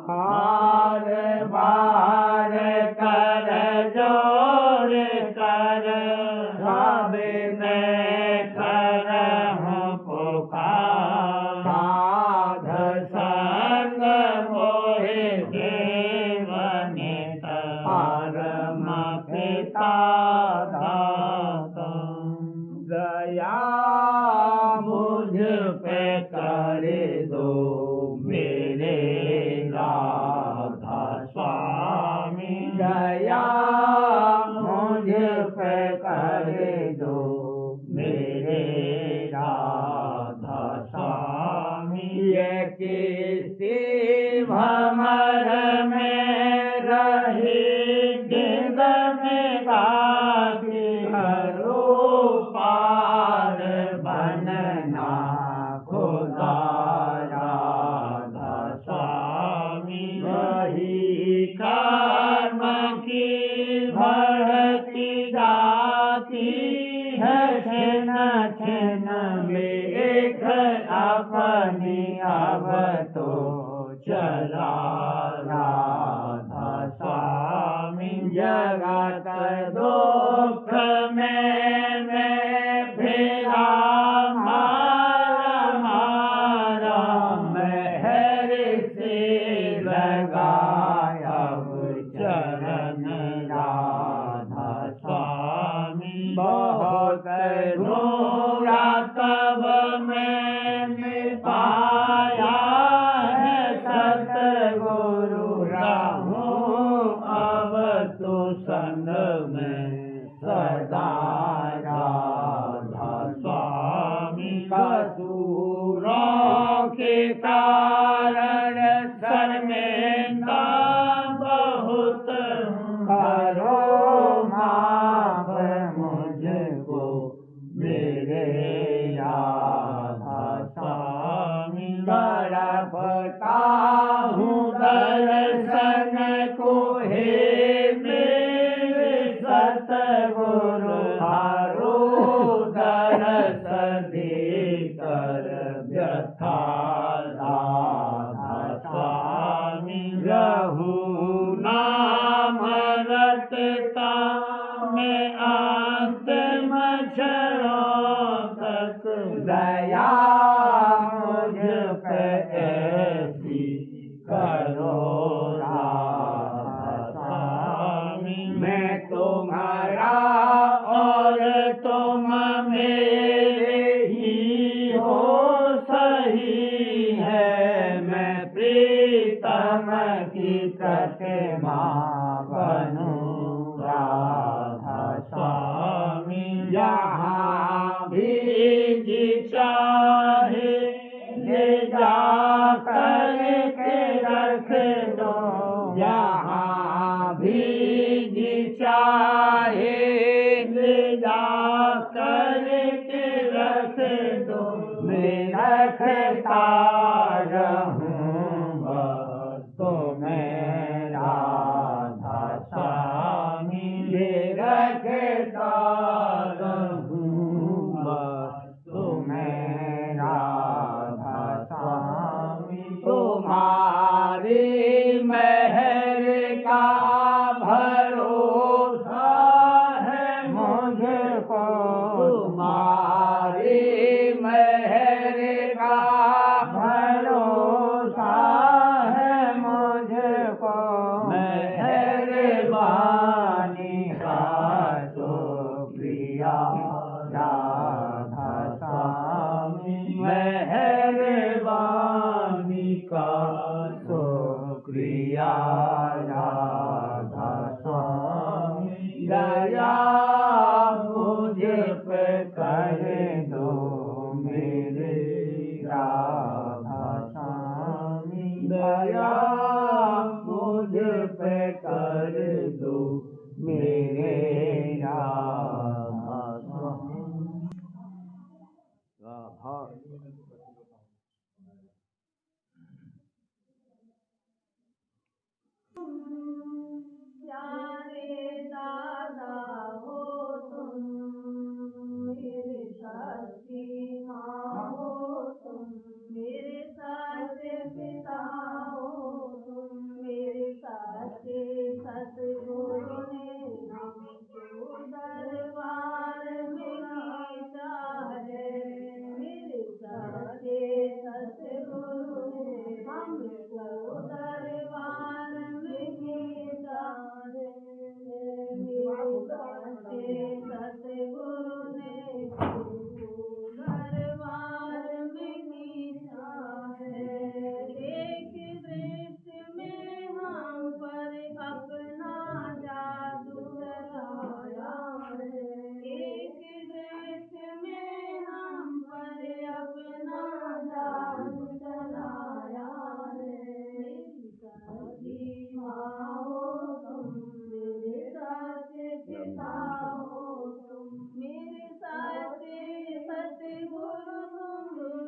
बार बार कर जोर कर सब मैं करहूँ पुकार साध संग मोहे देवनित परम पिता दाता दया मुझ पे कर दो मेरे राधा स्वामी दया मुझ पे कर दो मेरे राधा स्वामी ये किसी भमर में रही गिद में गाती करो पार बनना खुदा राधा स्वामी वही कर्म की बढ़ती जाती है छिन छिन लेख अपनी अब तो चला राधा स्वामी जगत दुख में फिरा मारा महर से लगाया चरण राधा स्वामी बहुत रोया तब मैंने पाया है सतगुरु रहूं अब तो संग में सदा राधा स्वामी कसूरों के कारण सर में ना बहुत करो माफ मुझको मेरे राधा स्वामी तड़पता हूँ दर्शन को हे मेरे सतगुरु हारो दरस देकर व्यथा राधा स्वामी रहू नाम रटता मैं अंतिम क्षणों तक दया मुझ पे ऐसी करो करो राधा स्वामी। मैं तुम्हारा और तुम मेरे ही हो सही है। मैं प्रीतम की प्रतिमा बनूं राधा स्वामी। यहाँ भी जी चाहे ले जा करके रख दो। यहाँ भी जी चाहे ले जा करके रख दो। मैं रखता रहूं बस तुम्हें राधा स्वामी। मैं रखता रहूं बस तुम्हें राधा स्वामी। तुम्हारी मेहर का भरोसा है मुझको। तुम्हारी मेहर का भरोसा है मुझको। मेहरबानी का शुक्रिया राधा स्वामी। मेहरबानी का शुक्रिया राधा स्वामी। दया मुझ पे कर दो मेरे राधा स्वामी। दया मुझ पे कर दो मेरे राधा स्वामी। प्यारे दादा हो तुम, मेरे साथी माँ हो तुम, मेरे साथे पिता हो तुम, मेरे साथे सतगुरु ने हमको दरबार में खींचा है। मेरे साथे सतगुरु ने हमको दरबार में खींचा है। मेरे साथे सतगुरु ने हमको दरबार में खींचा है। एक दृश्य में हम पर अपना जादू चलाया है। एक दृश्य में हम पर अपना जादू चलाया है। मेरी साथी माँ हो तुम, मेरे साथे पिता हो तुम, मेरे साथे सतगुरु तुम,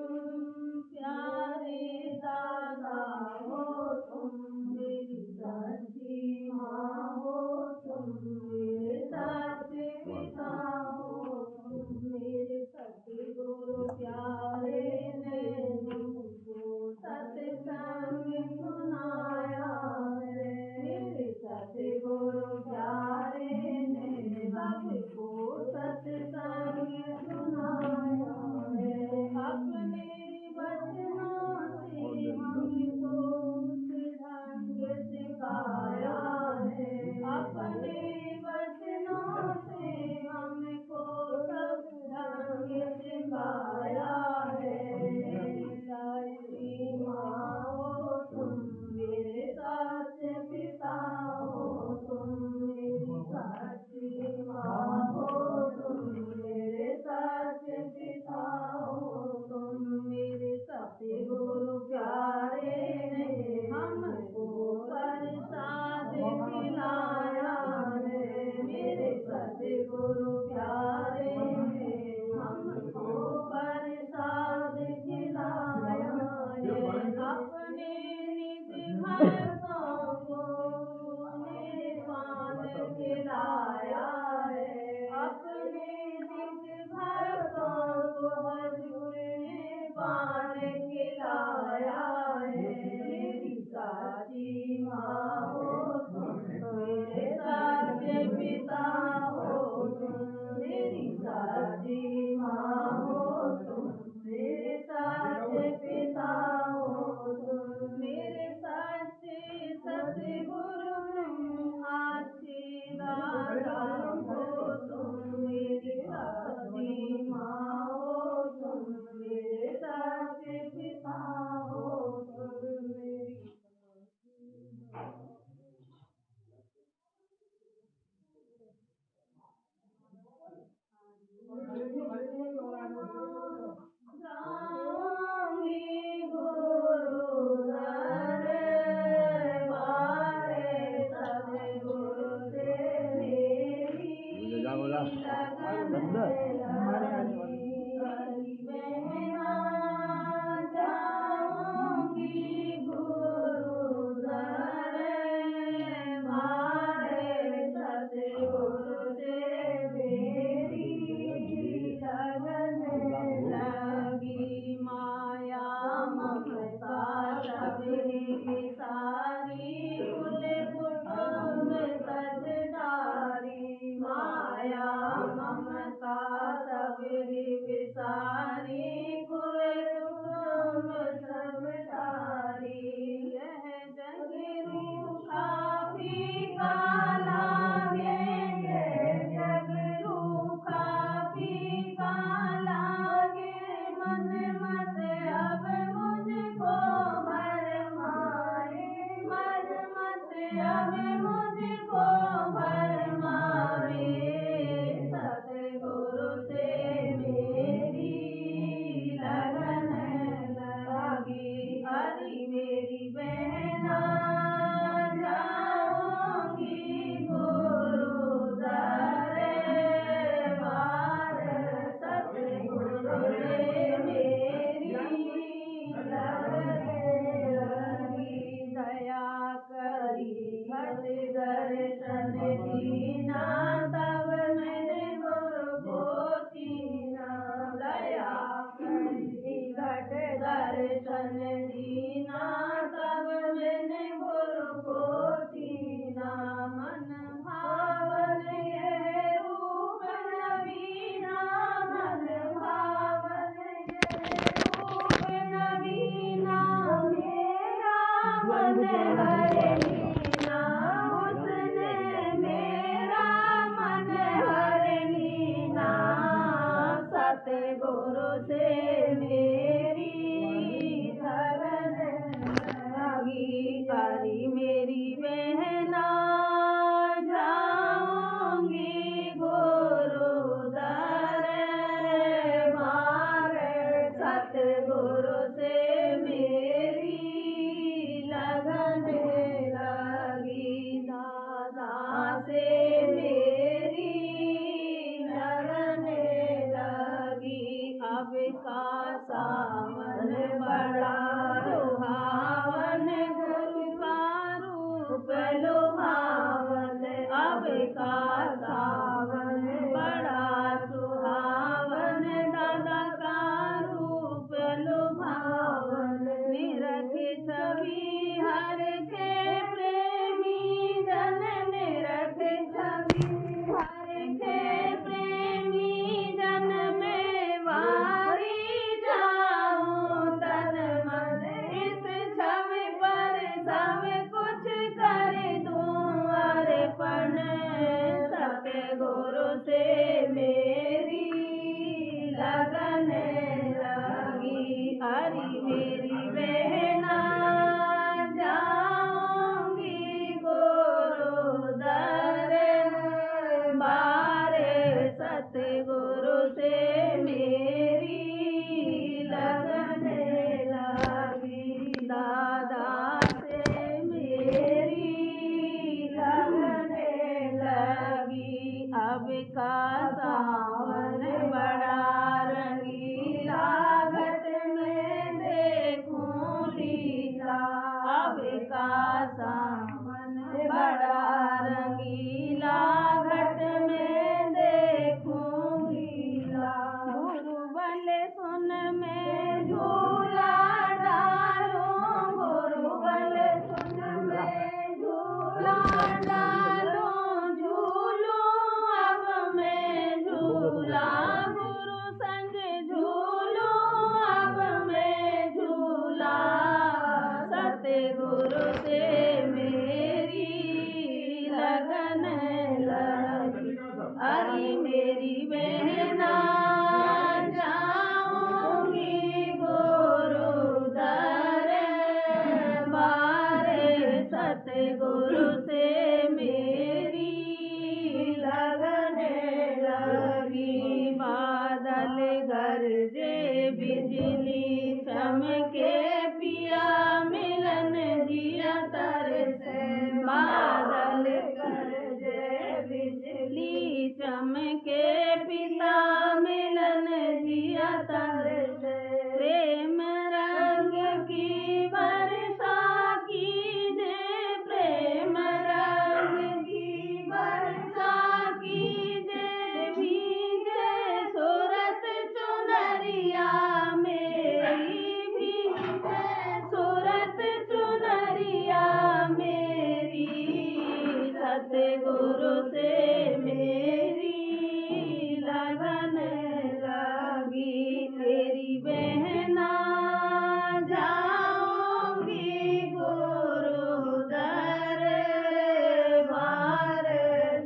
प्यारे दादा हो तुम, मेरी साथी माँ हो तुम, मेरे साथे पिता हो तुम, मेरे सतगुरु प्यारे ने हमको सत्संग सुनाया है। मेरे सतगुरु प्यारे ने सबको सत्संग सुनाया है। अपने वचनों से हमको ढंग सिखाया है। अपने वचनों से हमको सब ढंग सिखाया है। साथी माँ हो तुम, मेरे साथ पिता हो तुम, मेरी साथी माँ हो तुम, मेरे साथ पिता हो तुम, मेरे सतगुरु प्यारे ने हमको प्रसाद खिलाया है। मेरे सतगुरु प्यारे ने हमको प्रसाद खिलाया है। अपने निज भक्तों को पान खिलाया है। अपने निज भक्तों को हजूर ने पान खिलाया है। मेरी साथी माँ हो तुम, मेरे साथे पिता हो तुम, मेरी साथी माँ हो तुम, मेरे साथे पिता हो तुम, मेरे साथे सतगुरु से मेरी लगन लगी। बादल गरजे बिजली चमके पिया मिलन जिया तरसे। बादल गरजे बिजली चमके पिता मिलन जिया तरसे। प्रेम रंग की वर्षा कीजे, प्रेम रंग की वर्षा कीजे, भीजे सूरत चुनरिया मेरी, भीजे सूरत चुनरिया मेरी। सतगुरु से मेरी लगन लगी। तेरी बहना जाऊंगी गुरु दरबार।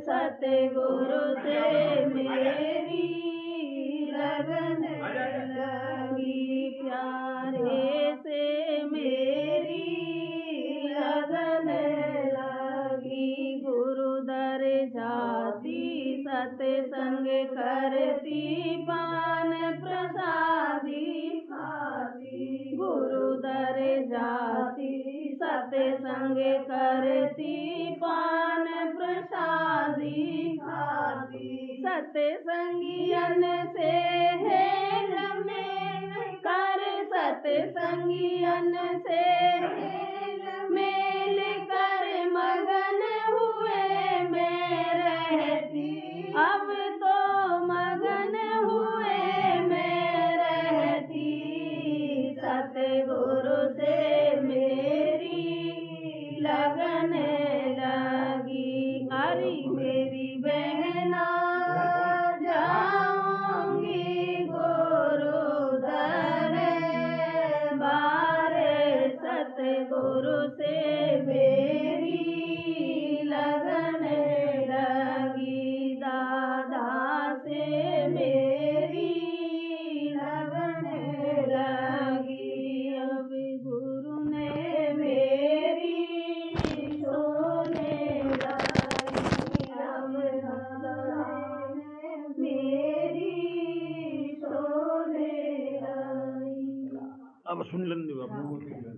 सतगुरु से मेरी लगन लगी। प्यारे से मेरी लगन लगी। गुरु दर जाती सत्संग करती पान प्रसादी खाती। गुरु दर जाती सत्संग करती पान प्रसादी खाती। सत्संगियन से हेल मेल कर, सत्संगियन से हेल मेल कर मगन हुए मैं रहती। अब तो मगन हुए मैं रहती। सतगुरु से मेरी लगन लगी। अरे मेरी बहना जाऊंगी गुरु दरबार। सतगुरु से मेरी लगन लगी। दादा से मेरी लगन लगी। अब गुरु ने मेरी सोने लगी। अब दादा ने मेरी सोने लगी। अब सुन लेंगे बाबू।